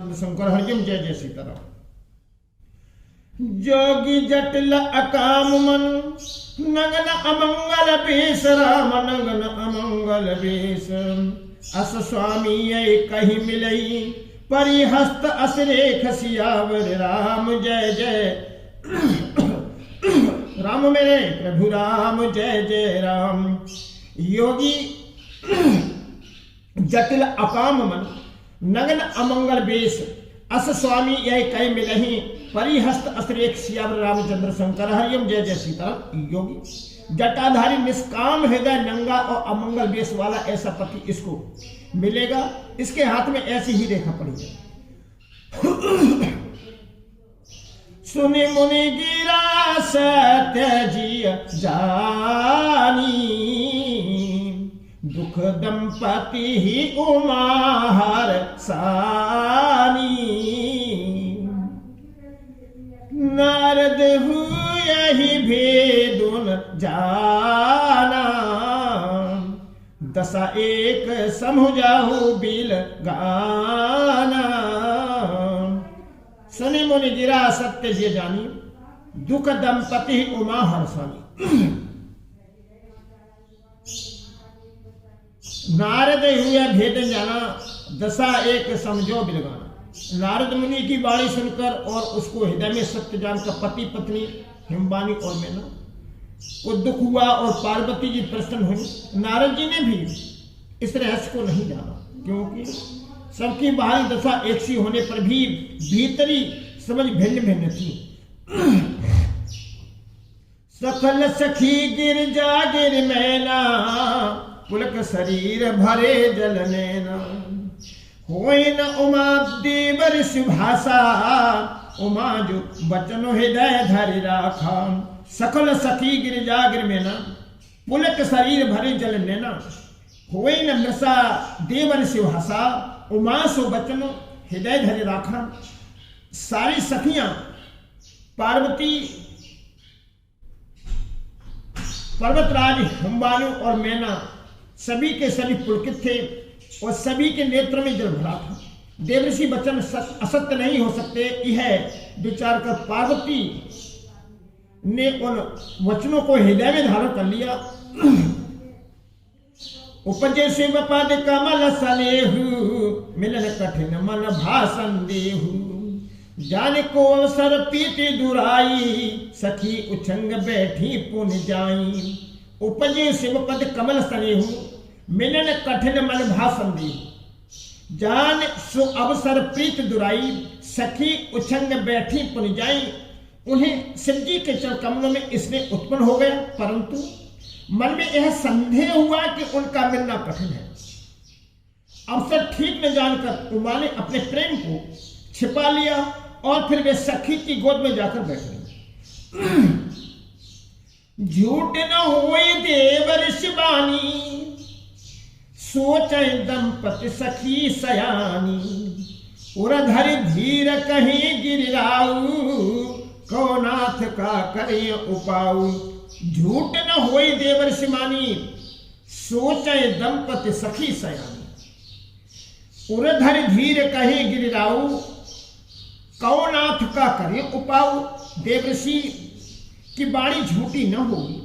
रामचंद्र शंकर हरिओम जय जय सीताराम। जोगी जटिल अकाम मन नगन अमंगल बेस राम नगन अमंगल बेस अस स्वामी ये कही मिलई परिहस्त असरेख सियावर राम जय जय राम मेरे प्रभु राम जय जय राम। योगी जटिल अकाम मन नगन अमंगल बेस अस स्वामी यह कह मिलही परिहस्त असरेख सियावर रामचंद्र शंकर हरिओम जय जय सीताराम। योगी जटाधारी निष्काम हृदय नंगा और अमंगल बेस वाला ऐसा पति इसको मिलेगा, इसके हाथ में ऐसी ही रेखा पड़ी है। सुनि मुनि गिरा सत्य जी जानी दुख दंपति ही उमाहर सानी नारद यही भेदुन जाना दशा एक समझाऊ बिल गाना। सुनि मुनि गिरा सत्य जी जानी दुख दंपति उमा हर्षानी। नारद हुआ भेद जाना दशा एक समझो बिलगाना। नारद मुनि की वाणी सुनकर और उसको हृदय में सत्य जानकर पति पत्नी हिमवानी और मैना को दुख हुआ और पार्वती जी प्रसन्न हुई। नारद जी ने भी इस रहस्य को नहीं जाना, क्योंकि सबकी बाहरी दशा एक सी होने पर भी भीतरी समझ भिन्न भिन्न थी। सकल सखी गिरजा गिर मैना पुलक शरीर भरे जल नैना होई न उमा देवर सुभाषा उमा जो बचनो हृदय धरि राखा। सकल सखी गिरजा गिर मैना पुलक शरीर भरे जल नैना होई न मृषा देवर सुभाषा उमा सो बचनो हृदय धरि राखा। सारी सखियां पार्वती पर्वतराज हिमवानु और मैना सभी के सभी पुलकित थे और सभी के नेत्र में जल भरा था। देवर्षि वचन असत्य नहीं हो सकते, यह विचार कर पार्वती ने उन वचनों को हृदय में धारण कर लिया। उपजे शिव पद कमल सनेहु मिलन कठिन मन भाषण देहु जाने को अवसर पीति दुराई सखी उछंग बैठी पुन जाई। उपजे शिव पद कमल सनेहु मिलन कठिन मन भाषण देहु जान सो अवसर प्रीत दुराई सखी उछंग बैठी पुन जाई। उन्हें शिव जी के चरण कमलों में इसने उत्पन्न हो गया, परंतु मन में यह संदेह हुआ कि उनका मिलना कठिन है। अवसर ठीक न जानकर उमा ने अपने प्रेम को छिपा लिया और फिर वे सखी की गोद में जाकर बैठ गई। झूठ न होए देवर शिवानी सोचे दंपति सखी सयानी उरधर धीर कहीं गिराऊ कौनाथ का करे उपाऊ। झूठ न होई देवर शिवानी सोचे दंपति सखी सयानी उरधर धीर कहीं गिराऊ कौनाथ का करे उपाऊ। देवर्षि की बाणी झूठी न होगी,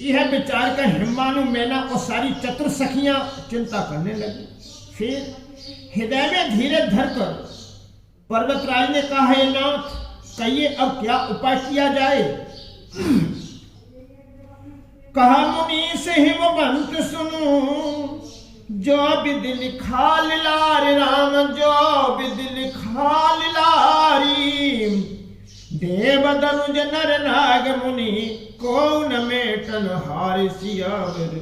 यह विचार कर हिमवानु मैना और सारी चतुर सखियां चिंता करने लगी। फिर हृदय में धीरे धरकर पर्वतराज ने कहा, हे नाथ कहिए अब क्या उपाय किया जाए। कहा मुनि से हिमवंत सुनो जो विधि लिखा लार राम जो विधि लिखा लारी देव दनुज नर नाग मुनि कौन मेटन हारि सियावर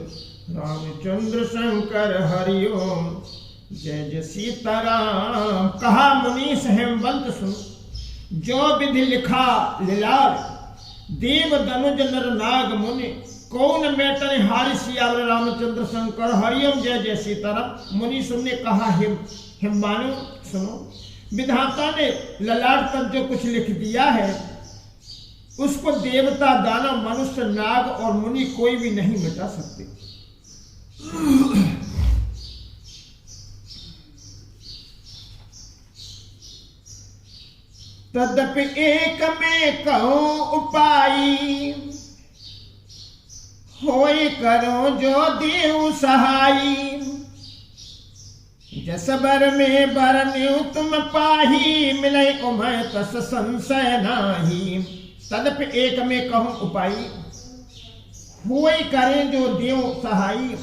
रामचंद्र शंकर हरिओम जय जय सीताराम। कहा मुनि से हेमवंत सुन जो विधि लिखा लीलार देव दनुज नर नाग मुनि कौन मेटन हारि सियावर रामचंद्र शंकर हरिओम जय जय सीताराम। मुनि सुनने कहा हिमवानु सुनो, विधाता ने ललाट पर जो कुछ लिख दिया है उसको देवता दानव मनुष्य नाग और मुनि कोई भी नहीं मिटा सकते। तदपि एक में कहूँ उपाई, होई करो जो देव सहाई। जस बर में बरन्यु तुम पाही, मिले उमय तस संशय नाही। तदपि एक में कहूँ उपाई, हुई करें जो देव सहाई।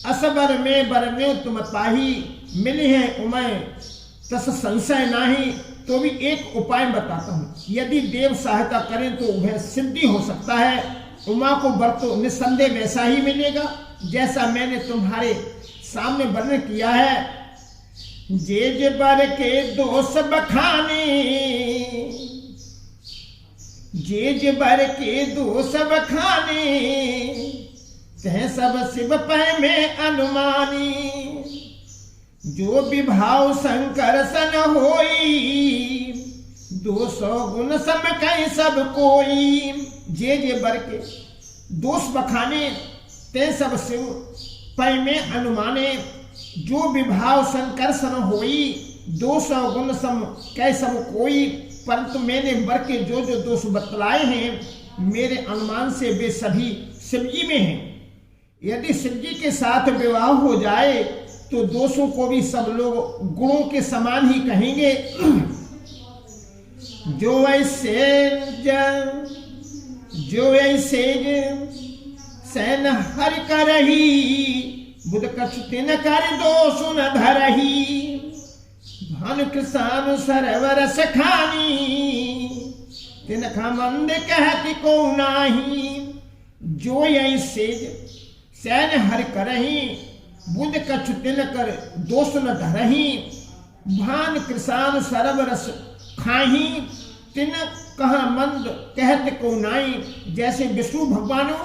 असबर में बरन्यु तुम पाही, मिली है उमय तस संशय नाही। तो भी एक उपाय बताता हूँ, यदि देव सहायता करें तो वह सिद्धि हो सकता है। उमा को वर तो निस्संदेह वैसा ही मिलेगा जैसा मैंने तुम्हारे सामने वर्णन किया है। जे बर के दोष बखाने, जे बर के दोष बखाने, तह सब शिव पै में अनुमानी। जो विभाव शंकर सन होई, 200 गुण सम कई सब कोई। जे बर के दोष बखाने, ते सब शिव पै में अनुमाने। जो विभाव शंकर सन होई, 200 गुण सम कै सब कोई। परंतु मैंने बर के जो जो दोष बतलाए हैं, मेरे अनुमान से वे सभी शिवजी में हैं। यदि शिवजी के साथ विवाह हो जाए तो दोषों को भी सब लोग गुणों के समान ही कहेंगे। जो ऐसे सैन हर करही, बुध कछु तिन कर दोष न धरही। भानु कृष्ण सरवर सखानी, तिनका मंद कहती को नाही। जो ऐसे सैन हर करही, बुध कछु तिन कर दोष न धरही। भान कृषान सरब रस खाही, तिन कहा मंद कहत को नाई। जैसे विष्णु भगवानों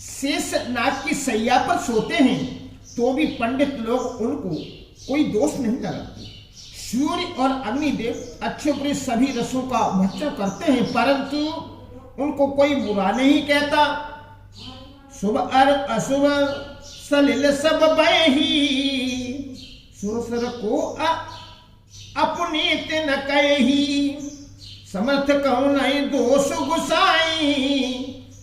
शेष नाग की सैया पर सोते हैं तो भी पंडित लोग उनको कोई दोष नहीं लगाते। सूर्य और अग्निदेव अच्छे बुरे सभी रसों का भक्षण करते हैं, परंतु उनको कोई बुरा नहीं कहता। शुभ और अशुभ सलिल सब बही, सुरसर को अपने न कही। समर्थ कहूँ नहीं दोष गुसाई,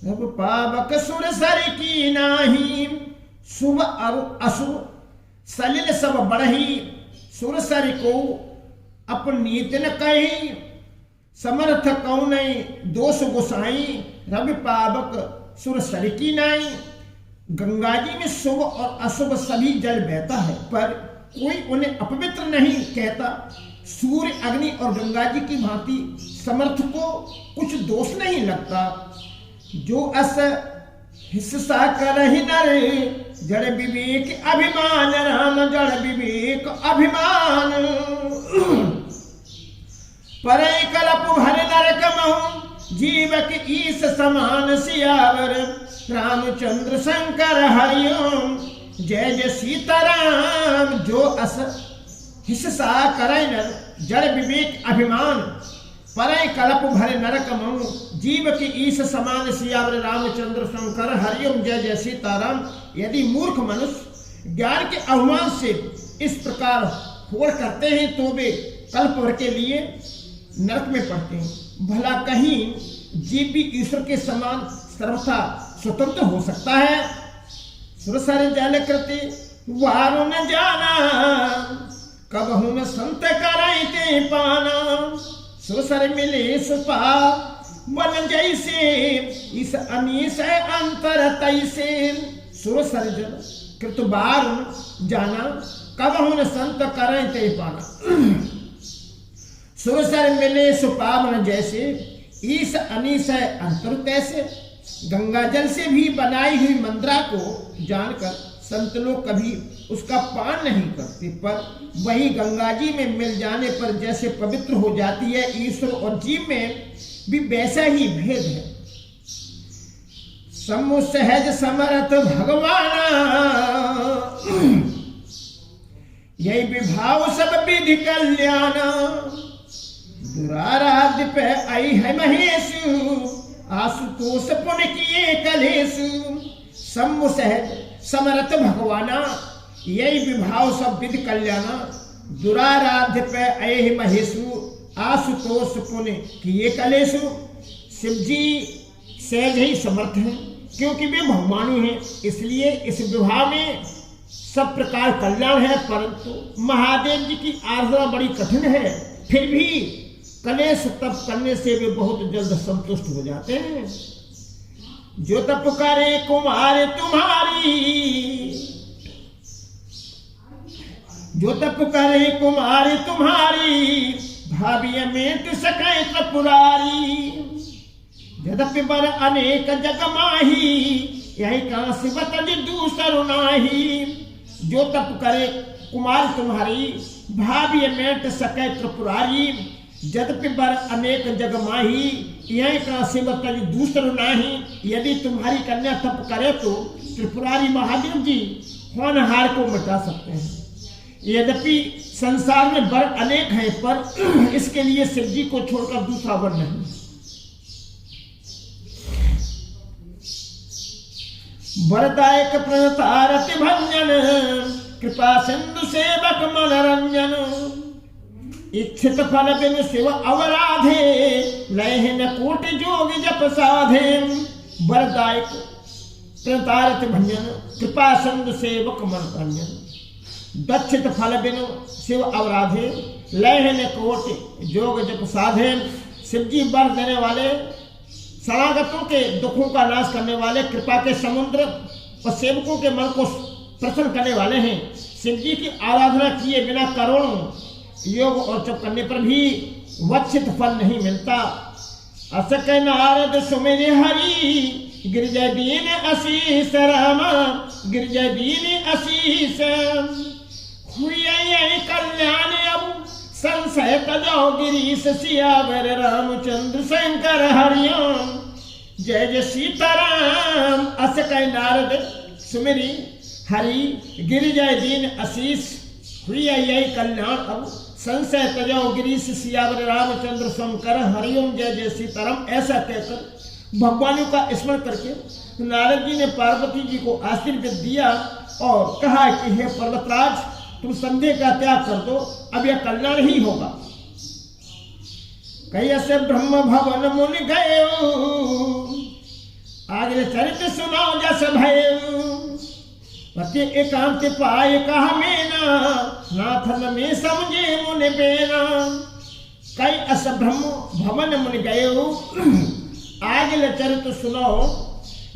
रब पावक सुरसर की नाही। शुभ और अशुभ सलिल सब बढ़ही, सुरसर को अपनी न कही। समर्थ कहूँ नहीं दोष गुसाई, रब पावक सुरसर की नाही। गंगा जी में शुभ और अशुभ सभी जल बहता है, पर कोई उन्हें अपवित्र नहीं कहता। सूर्य अग्नि और गंगा जी की भांति समर्थ को कुछ दोष नहीं लगता। जो अस हिस्सा करहि नर, जड़ विवेक अभिमान। राम जड़ विवेक अभिमान, परै कलप भर नरक महु। जीवक ईश समान सियावर, रामचंद्र शंकर हरिओम। जय जय सीताराम। जो अस हिस्सा करे नर, जड़ विवेक अभिमान। परै कलप भरे नरक महु, जीव की ईश समान सियावर। रामचंद्र शंकर हरिओम। जय जय सीताराम। यदि मूर्ख मनुष्य ज्ञान के अभिमान से इस प्रकार होड़ करते हैं तो वे कल्प भर के लिए नरक में पड़ते हैं। भला कहीं जीव भी ईश्वर के समान सर्वथा स्वतंत्र हो सकता है। सुरसर जल कृति वारो न जाना, कब हूं संत कराइते पाना। सुरसर मिले सुपा बन जैसे, इस अमीस अंतर तैसे। सुरसर जल कृत वारो जाना, कब हूं संत कराइते पाना। सुरसर मिले सुपावन जैसे, ईस अनीस अंतर तैसे। गंगा जल से भी बनाई हुई मंद्रा को जानकर संत लोग कभी उसका पान नहीं करते, पर वही गंगा जी में मिल जाने पर जैसे पवित्र हो जाती है। ईश्वर और जीव में भी वैसा ही भेद है। समु सहज समर्थ भगवाना, यही विभाव सब विधि कल्याण। दुराराध्य पे आई है महेशु, आशुतोष पुण्य किए कलेशु। सम्मु सहज समर्थ भगवाना, यही विभाव सब विधि कल्याण। दुराराध्य पे आई है महेशु, आशुतोष पुण्य किए कलेश। शिव जी सहज ही समर्थ हैं, क्योंकि वे भगवानु हैं, इसलिए इस विवाह में सब प्रकार कल्याण है। परंतु महादेव जी की आराधना बड़ी कठिन है, फिर भी कलेश तप करने से वे बहुत जल्द संतुष्ट हो जाते हैं। जो तप करे कुमार तुम्हारी, जो तप करे कुमार तुम्हारी, भाभी में सकै त्रिपुरारी। यद्यपि बर अनेक जग माही, यही कांसी बतल दूसर नाही। जो तप करे कुमार तुम्हारी, भाभी में सकै त्रिपुरारी। यद्यपि बर अनेक जग माही, यही कांसी बतल दूसर नाही। यदि तुम्हारी कन्या तप करे तो त्रिपुरारी महादेव जी होनहार को मिटा सकते हैं। यद्यपि संसार में वर अनेक हैं, पर इसके लिए शिव जी को छोड़कर दूसरा वर नहीं। वरदायक प्रणतारति भंजन, कृपा सिंधु सेवक मनोरंजन। इच्छित फल बिनु शिव अवराधे, लय न कोटि जोग जप साधे। वरदायक प्रणतारति भंजन, कृपा सिंधु सेवक मनोरंजन। दक्षित फल बिनु शिव अवराधे, लय न कोटि जोग जप साधे। शिव जी वर देने वाले, शरणागतों के दुखों का नाश करने वाले, कृपा के समुद्र और सेवकों के मन को प्रसन्न करने वाले हैं। शिव जी की आराधना किए बिना करोड़ों योग और जप करने पर भी वक्षित फल नहीं मिलता। असक नारद सुमिर हरि, गिरजय दीन आशीष रामा, गिरजय दीन आशीष। हुई कल्याण अब संशय तजो गिरीश, सियावर रामचंद्र शंकर हरिओम। जय जय सीताराम। अस कह नारद सुमिरी हरि, गिरिजय दीन आशीष। हुई कल्याण अब संशय तजो गिरीश, सियावर रामचंद्र शंकर हरिओम। जय जय सीताराम। ऐसा कहकर भगवानों का स्मरण करके नारद जी ने पार्वती जी को आशीर्वाद दिया और कहा कि हे पर्वतराज, तुम संदेह का त्याग कर दो, अब यह कल्याण ही होगा। कैसे ब्रह्म भवन मुनि गए, आगे चरित्र सुनाओ जस भय। पति एकांत पाए कहा मेना, नाथन में समझे मुनि बेना। कई अस ब्रह्म भवन मुनि गए, आगे चरित्र सुनाओ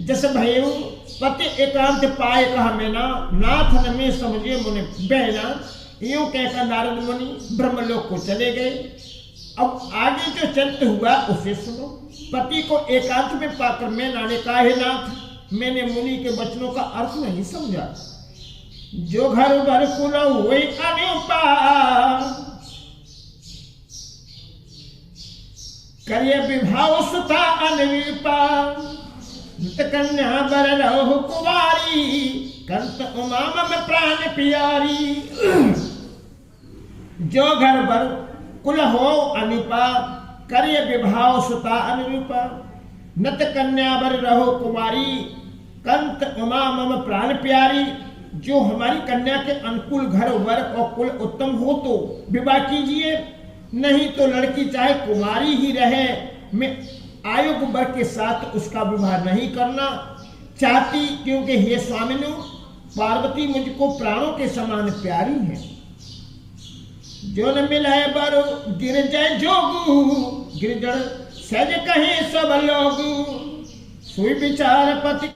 जस भय। पति एकांत पाए कहा मेना, नाथन में समझे मुनि बेना। यूं कहकर नारद मुनि ब्रह्मलोक को चले गए। अब आगे जो चरित्र हुआ उसे सुनो। पति को एकांत में पाकर मैना ने कहा, हे नाथ, मैंने मुनि के वचनों का अर्थ नहीं समझा। जो घर भर कुल हुए अनुपा, करिए विभाव सुता अनविपा। कन्या बर रहो कुमारी, कंत उमाम में प्राण प्यारी। जो घर बर कुल हो अनुपा, करिए विभाव सुता अनुरूपा। नत कन्या बर रहो कुमारी, कंत उमा मम प्राण प्यारी। जो हमारी कन्या के अनुकूल घर वर और कुल उत्तम हो तो विवाह कीजिए, नहीं तो लड़की चाहे कुमारी ही रहे, मैं आयुग वर के साथ उसका विवाह नहीं करना चाहती, क्योंकि हे स्वामिनु, पार्वती मुझको प्राणों के समान प्यारी है। जो न मिले बर गिरजय जोगु, गिरजड़ सहज कहे सब लोग। सुई विचार पति